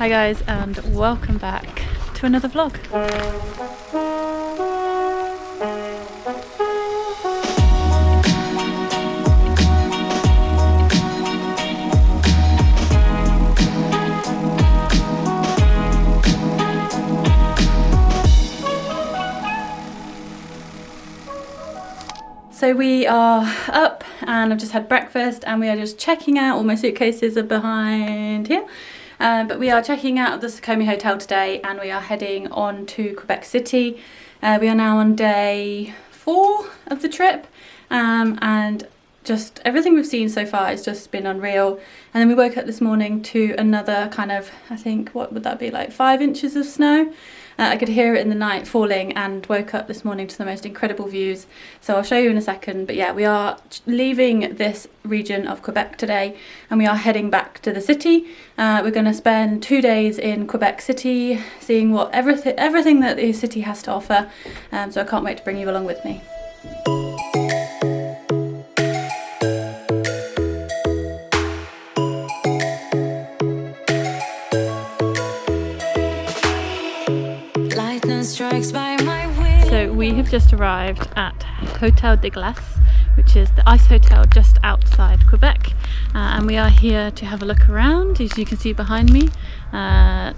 Hi guys, and welcome back to another vlog. So we are up and I've just had breakfast and we are just checking out. All my suitcases are behind here. But we are checking out the Sukomi Hotel today and we are heading on to Quebec City. We are now on day 4 of the trip and just everything we've seen so far has just been unreal. And then we woke up this morning to another kind of, I think, what would that be, like 5 inches of snow? I could hear it in the night falling and woke up this morning to the most incredible views. So I'll show you in a second. But yeah, we are leaving this region of Quebec today and we are heading back to the city. We're going to spend 2 days in Quebec City, seeing what everything that the city has to offer. So I can't wait to bring you along with me. So we have just arrived at Hotel de Glace, which is the ice hotel just outside Quebec, and we are here to have a look around. As you can see behind me,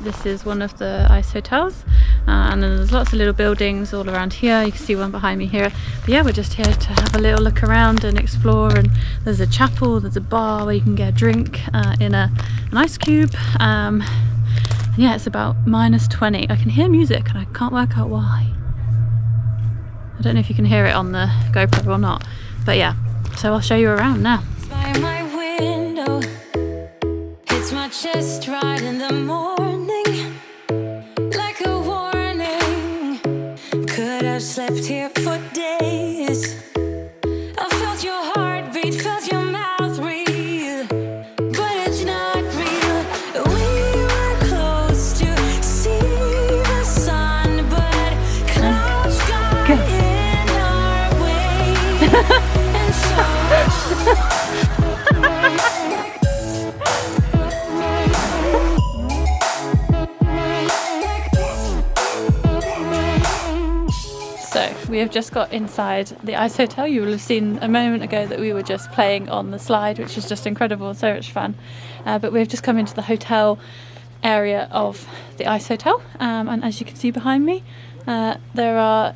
this is one of the ice hotels, and then there's lots of little buildings all around here. You can see one behind me here. But yeah, we're just here to have a little look around and explore, and there's a chapel, there's a bar where you can get a drink in an ice cube. Yeah, it's about -20. I can hear music and I can't work out why. I don't know if you can hear it on the GoPro or not, but yeah, so I'll show you around now. By my window, hits my chest right in the morning, like a warning. Could have slept here for days. I felt your heartbeat, felt your mouth breathe, but it's not real. We were close to see the sun, but clouds got in our way. And so we have just got inside the ice hotel. You will have seen a moment ago that we were just playing on the slide, which was just incredible, so much fun. But we've just come into the hotel area of the ice hotel, and as you can see behind me, there are,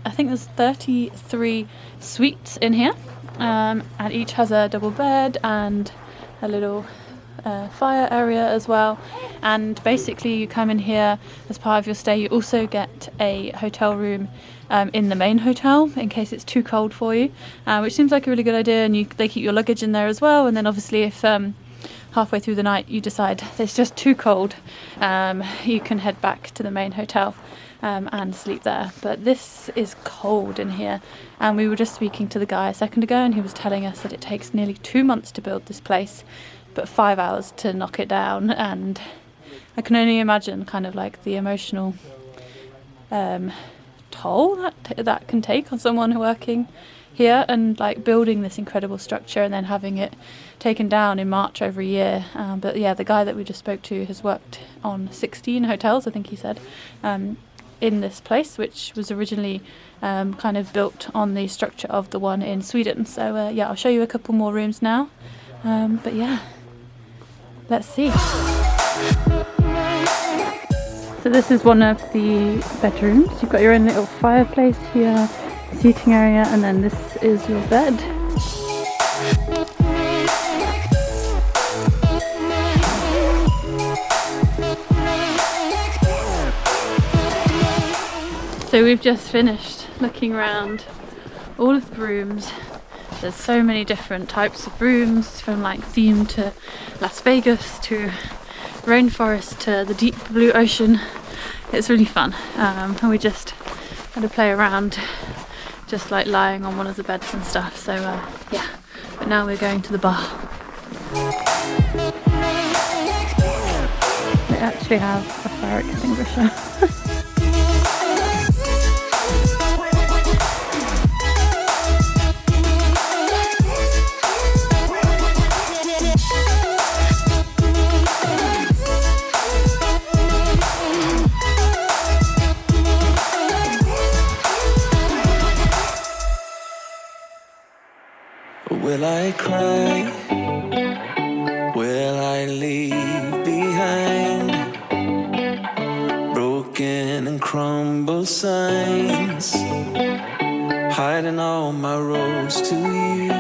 I think there's 33 suites in here, and each has a double bed and a little fire area as well. And basically you come in here as part of your stay. You also get a hotel room in the main hotel in case it's too cold for you, which seems like a really good idea. And they keep your luggage in there as well, and then obviously if halfway through the night you decide it's just too cold, you can head back to the main hotel and sleep there. But this is cold in here, and we were just speaking to the guy a second ago and he was telling us that it takes nearly 2 months to build this place, but 5 hours to knock it down. And I can only imagine kind of like the emotional toll that can take on someone working here and like building this incredible structure and then having it taken down in March over a year. But yeah, the guy that we just spoke to has worked on 16 hotels, I think he said, in this place, which was originally kind of built on the structure of the one in Sweden. So yeah, I'll show you a couple more rooms now, but yeah, let's see. So this is one of the bedrooms. You've got your own little fireplace here, seating area, and then this is your bed. So we've just finished looking around all of the rooms. There's so many different types of rooms, from like theme to Las Vegas to rainforest to the deep blue ocean. It's really fun, and we just had to play around just like lying on one of the beds and stuff. So yeah, but now we're going to the bar. They actually have a fire extinguisher. Will I cry? Will I leave behind broken and crumbled signs, hiding all my roads to you?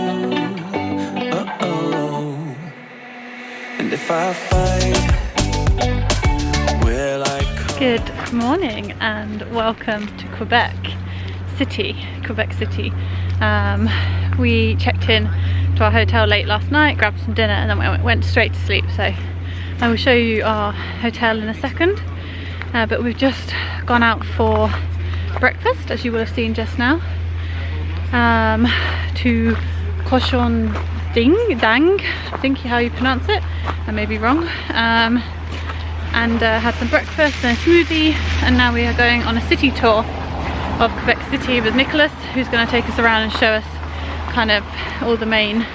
Uh-oh. And if I fight, will I come? Good morning and welcome to Quebec City. We checked in to our hotel late last night, grabbed some dinner, and then we went straight to sleep. So I will show you our hotel in a second. But we've just gone out for breakfast, as you will have seen just now, to Cochon Dang, I think how you pronounce it. I may be wrong. And had some breakfast and a smoothie, and now we are going on a city tour of Quebec City with Nicholas, who's going to take us around and show us kind of all the main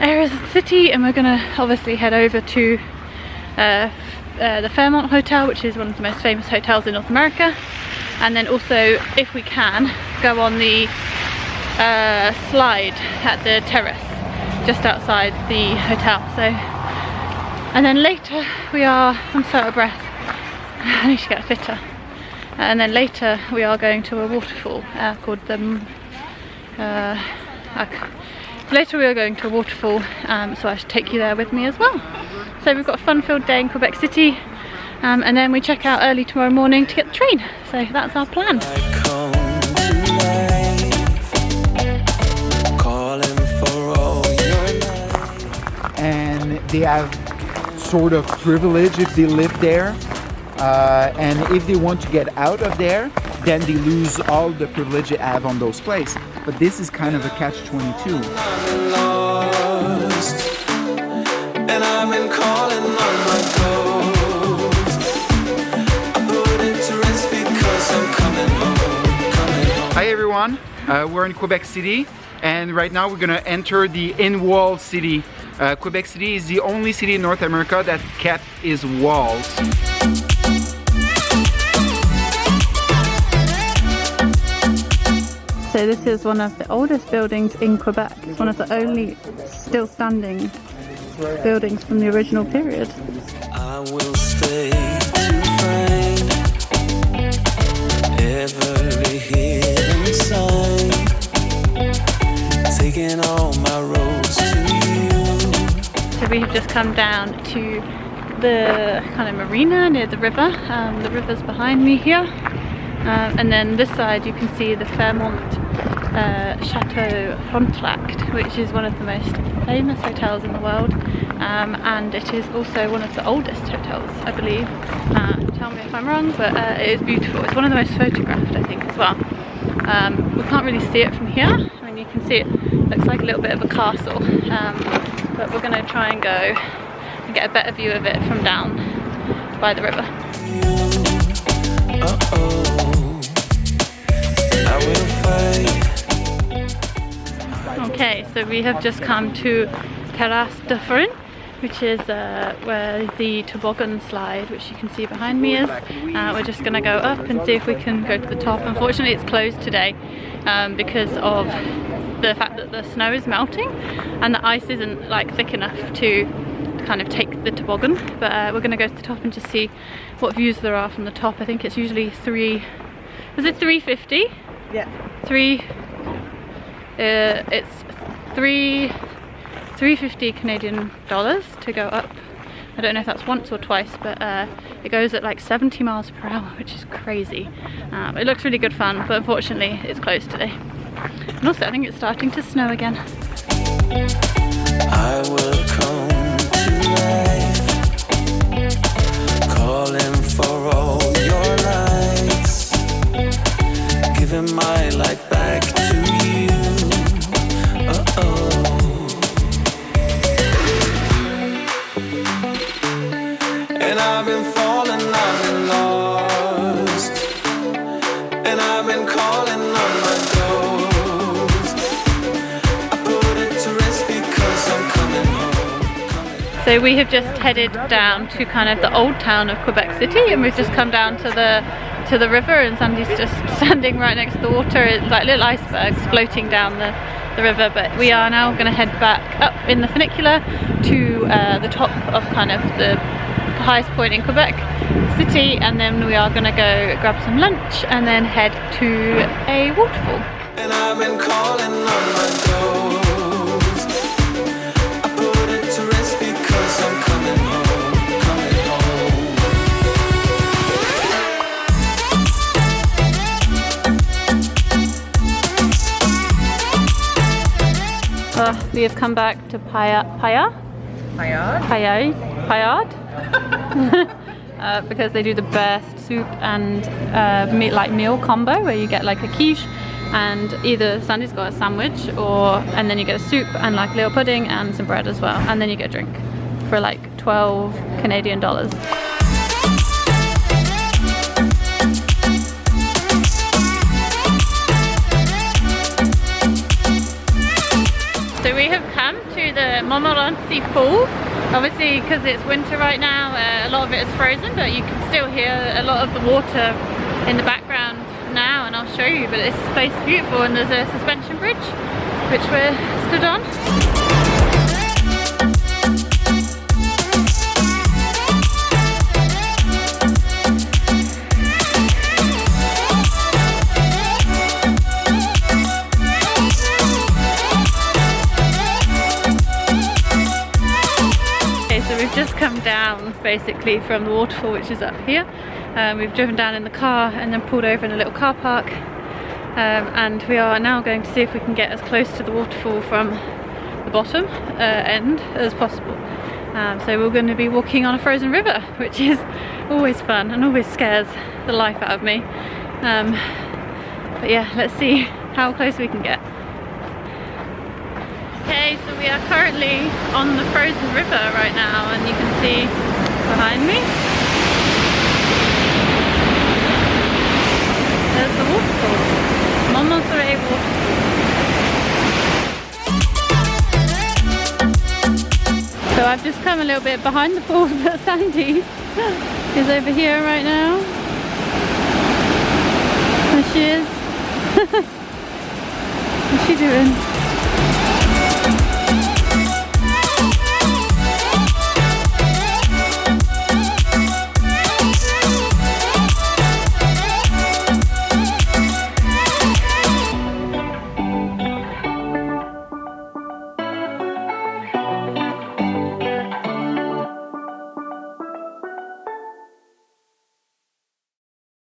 areas of the city. And we're going to obviously head over to the Fairmont Hotel, which is one of the most famous hotels in North America, and then also, if we can, go on the slide at the terrace just outside the hotel. So, and then later we are, I'm so out of breath, I need to get fitter. And then later we are going to a waterfall called the later we are going to a waterfall, so I should take you there with me as well. So we've got a fun-filled day in Quebec City, and then we check out early tomorrow morning to get the train. So that's our plan. And they have sort of privilege if they live there, and if they want to get out of there, then they lose all the privilege they have on those places. But this is kind of a catch-22. And I've been calling on my ghost. I put it to rest because I'm coming home. Hi everyone, we're in Quebec City, and right now we're gonna enter the in-wall city. Quebec City is the only city in North America that kept its walls. So this is one of the oldest buildings in Quebec. It's one of the only still standing buildings from the original period. I will stay to find every hidden sign, taking all my roads to you. So we have just come down to the kind of marina near the river. The river's behind me here. And then this side you can see the Fairmont Chateau Frontenac, which is one of the most famous hotels in the world, and it is also one of the oldest hotels, I believe. Tell me if I'm wrong, but it is beautiful. It's one of the most photographed, I think, as well. We can't really see it from here. I mean, you can see it looks like a little bit of a castle, but we're going to try and go and get a better view of it from down by the river. Okay, so we have just come to Terrasse de Frin, which is where the toboggan slide, which you can see behind me, is. We're just going to go up and see if we can go to the top. Unfortunately, it's closed today because of the fact that the snow is melting and the ice isn't like thick enough to kind of take the toboggan. But we're going to go to the top and just see what views there are from the top. I think it's usually is it $3.50? Yeah. It's $3.50 Canadian dollars to go up. I don't know if that's once or twice, but it goes at like 70 miles per hour, which is crazy. It looks really good fun, but unfortunately it's closed today. And also I think it's starting to snow again. I will come to life, calling for all your lights, giving my light back to you. And I've been falling, I've been lost, and I've been calling on my ghost. I put it to rest because I'm coming home. So we have just headed down to kind of the old town of Quebec City, and we've just come down to the river, and Sandy's just standing right next to the water. It's like little icebergs floating down the river, but we are now going to head back up in the funicular to the top of kind of the highest point in Quebec City, and then we are going to go grab some lunch and then head to a waterfall. And I've been calling on my ghost. I put it to rest because I'm coming home, coming home. We have come back to Payard? Because they do the best soup and meal combo where you get like a quiche and either Sandy's got a sandwich and then you get a soup and like little pudding and some bread as well, and then you get a drink for like 12 Canadian dollars. So we have come to the Mamaronsi Falls. Obviously, because it's winter right now, a lot of it is frozen, but you can still hear a lot of the water in the background now, and I'll show you. But this place is beautiful, and there's a suspension bridge which we're stood on. We've just come down basically from the waterfall, which is up here. We've driven down in the car and then pulled over in a little car park, and we are now going to see if we can get as close to the waterfall from the bottom end as possible. So we're going to be walking on a frozen river, which is always fun and always scares the life out of me. But yeah, let's see how close we can get. Okay, so we are currently on the frozen river right now, and you can see behind me there's the waterfall, Montmorency Waterfall. So I've just come a little bit behind the falls, but Sandy is over here right now. There she is. What's she doing?